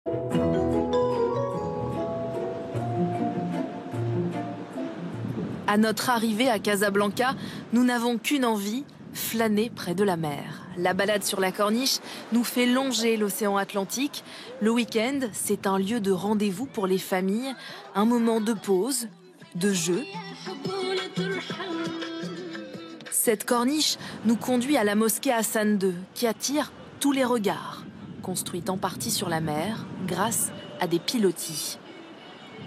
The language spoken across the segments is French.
À notre arrivée à Casablanca, nous n'avons qu'une envie, flâner près de la mer. La balade sur la corniche nous fait longer l'océan Atlantique. Le week-end, c'est un lieu de rendez-vous pour les familles, un moment de pause, de jeu. Cette corniche nous conduit à la mosquée Hassan II, qui attire tous les regards, construite en partie sur la mer grâce à des pilotis.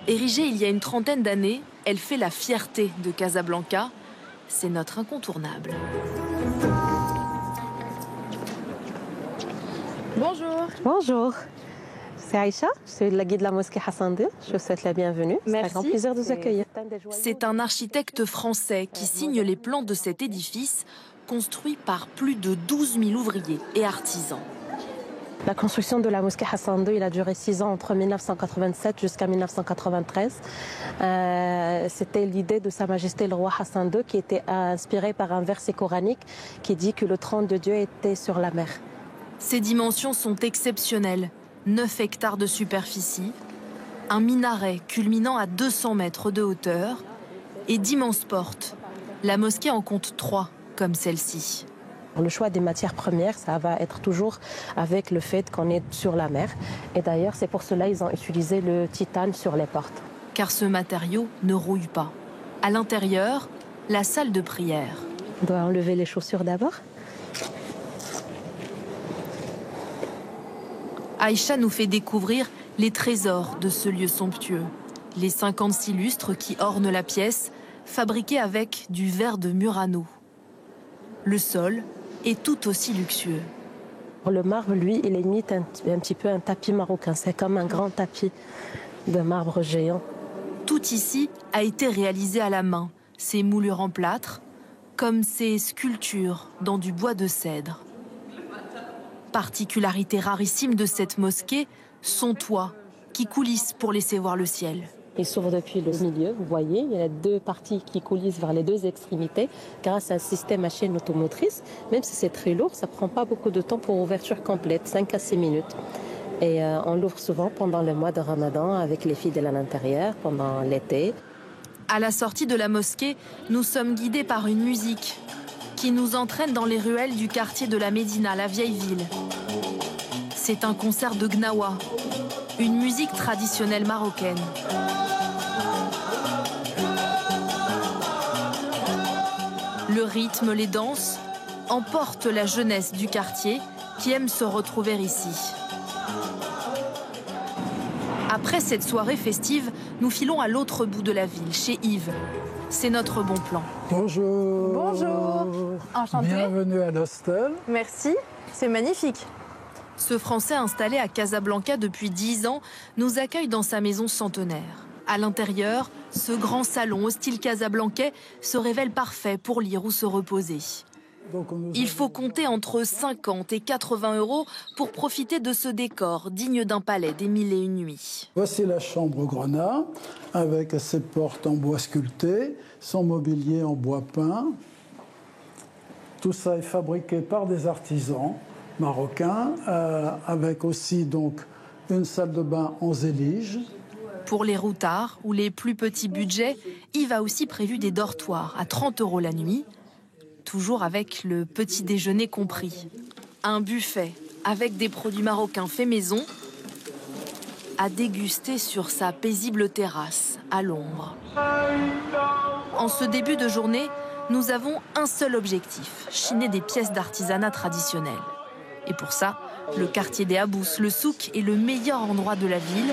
Érigée il y a une trentaine d'années, elle fait la fierté de Casablanca. C'est notre incontournable. Bonjour. Bonjour. C'est Aïcha, je suis la guide de la mosquée Hassan II. Je vous souhaite la bienvenue. C'est un grand plaisir de vous accueillir. C'est un architecte français qui signe les plans de cet édifice, construit par plus de 12 000 ouvriers et artisans. La construction de la mosquée Hassan II, il a duré 6 ans, entre 1987 jusqu'à 1993. C'était l'idée de Sa Majesté le roi Hassan II qui était inspirée par un verset coranique qui dit que le trône de Dieu était sur la mer. Ses dimensions sont exceptionnelles. 9 hectares de superficie, un minaret culminant à 200 mètres de hauteur et d'immenses portes. La mosquée en compte 3 comme celle-ci. Le choix des matières premières, ça va être toujours avec le fait qu'on est sur la mer. Et d'ailleurs, c'est pour cela qu'ils ont utilisé le titane sur les portes. Car ce matériau ne rouille pas. À l'intérieur, la salle de prière. On doit enlever les chaussures d'abord. Aïcha nous fait découvrir les trésors de ce lieu somptueux. Les 56 lustres qui ornent la pièce, fabriqués avec du verre de Murano. Le sol est tout aussi luxueux. Le marbre, lui, il imite un petit peu un tapis marocain. C'est comme un grand tapis de marbre géant. Tout ici a été réalisé à la main. Ces moulures en plâtre, comme ces sculptures dans du bois de cèdre. Particularité rarissime de cette mosquée, son toit, qui coulisse pour laisser voir le ciel. Il s'ouvre depuis le milieu, vous voyez, il y a 2 parties qui coulissent vers les 2 extrémités grâce à un système à chaîne automotrice. Même si c'est très lourd, ça ne prend pas beaucoup de temps pour ouverture complète, 5 à 6 minutes. Et on l'ouvre souvent pendant le mois de Ramadan avec les fidèles à l'intérieur, pendant l'été. À la sortie de la mosquée, nous sommes guidés par une musique qui nous entraîne dans les ruelles du quartier de la Médina, la vieille ville. C'est un concert de gnawa, une musique traditionnelle marocaine. Le rythme, les danses emportent la jeunesse du quartier qui aime se retrouver ici. Après cette soirée festive, nous filons à l'autre bout de la ville, chez Yves. C'est notre bon plan. Bonjour. Bonjour. Enchantée. Bienvenue à l'hostel. Merci, c'est magnifique. Ce Français installé à Casablanca depuis 10 ans nous accueille dans sa maison centenaire. À l'intérieur, ce grand salon au style casablancais se révèle parfait pour lire ou se reposer. Il faut compter entre 50 et 80 € pour profiter de ce décor digne d'un palais des 1001 nuits. Voici la chambre grenat avec ses portes en bois sculpté, son mobilier en bois peint. Tout ça est fabriqué par des artisans marocains avec aussi donc une salle de bain en zélige. Pour les routards ou les plus petits budgets, Yves a aussi prévu des dortoirs à 30 € la nuit. Toujours avec le petit déjeuner compris. Un buffet avec des produits marocains faits maison à déguster sur sa paisible terrasse à l'ombre. En ce début de journée, nous avons un seul objectif, chiner des pièces d'artisanat traditionnelles. Et pour ça, le quartier des Habous, le souk, est le meilleur endroit de la ville.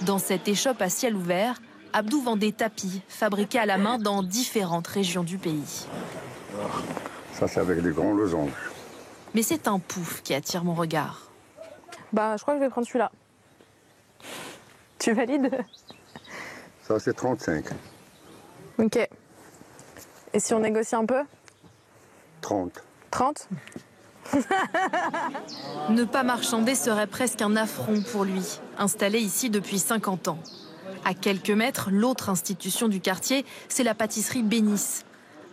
Dans cette échoppe à ciel ouvert, Abdou vend des tapis fabriqués à la main dans différentes régions du pays. Ça, c'est avec des grands losanges. Mais c'est un pouf qui attire mon regard. Bah, je crois que je vais prendre celui-là. Tu valides? Ça, c'est 35. Ok. Et si on négocie un peu? 30. 30? Ne pas marchander serait presque un affront pour lui, installé ici depuis 50 ans. À quelques mètres, l'autre institution du quartier, c'est la pâtisserie Bénis.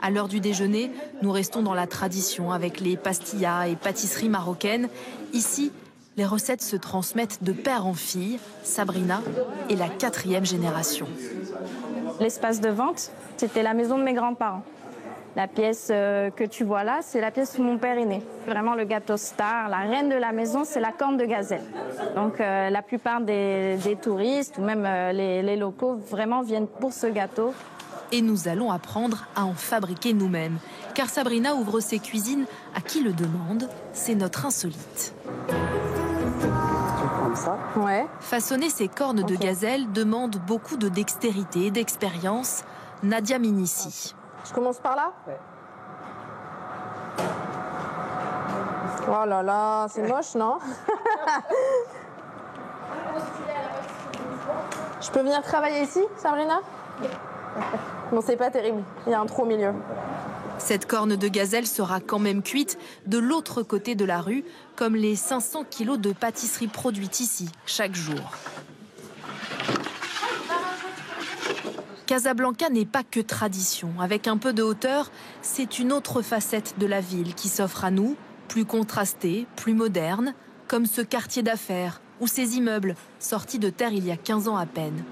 À l'heure du déjeuner, nous restons dans la tradition avec les pastillas et pâtisseries marocaines. Ici, les recettes se transmettent de père en fille. Sabrina est la 4e génération. L'espace de vente, c'était la maison de mes grands-parents. La pièce que tu vois là, c'est la pièce où mon père est né. Vraiment le gâteau star, la reine de la maison, c'est la corne de gazelle. Donc la plupart des touristes ou même les locaux vraiment viennent pour ce gâteau. Et nous allons apprendre à en fabriquer nous-mêmes. Car Sabrina ouvre ses cuisines à qui le demande. C'est notre insolite. Comme ça. Ouais. Façonner ces cornes de gazelle demande beaucoup de dextérité et d'expérience. Nadia m'initie. Je commence par là? Ouais. Oh là là, c'est moche, non? Je peux venir travailler ici, Sabrina? Bon, c'est pas terrible, il y a un trou au milieu. Cette corne de gazelle sera quand même cuite de l'autre côté de la rue, comme les 500 kilos de pâtisserie produites ici, chaque jour. Casablanca n'est pas que tradition. Avec un peu de hauteur, c'est une autre facette de la ville qui s'offre à nous, plus contrastée, plus moderne, comme ce quartier d'affaires ou ces immeubles sortis de terre il y a 15 ans à peine.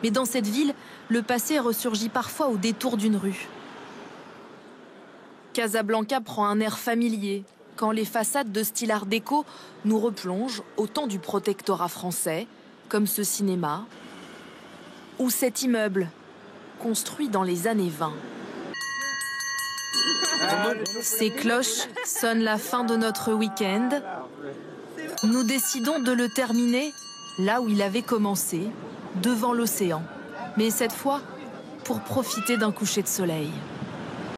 Mais dans cette ville, le passé ressurgit parfois au détour d'une rue. Casablanca prend un air familier quand les façades de style art déco nous replongent au temps du protectorat français, comme ce cinéma ou cet immeuble construit dans les années 20. Ces cloches sonnent la fin de notre week-end. Nous décidons de le terminer là où il avait commencé, devant l'océan. Mais cette fois, pour profiter d'un coucher de soleil.